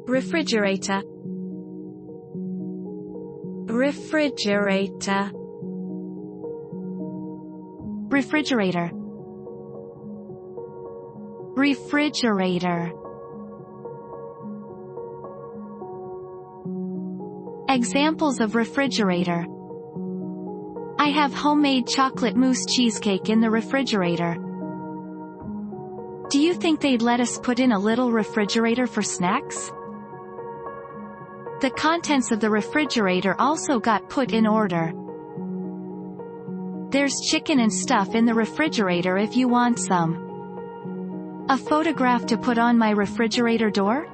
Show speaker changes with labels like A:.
A: refrigerator, refrigerator,
B: refrigerator, refrigerator. Examples of refrigerator. I have homemade chocolate mousse cheesecake in the refrigerator. Do you think they'd let us put in a little refrigerator for snacks? The contents of the refrigerator also got put in order. There's chicken and stuff in the refrigerator if you want some. A photograph to put on my refrigerator door?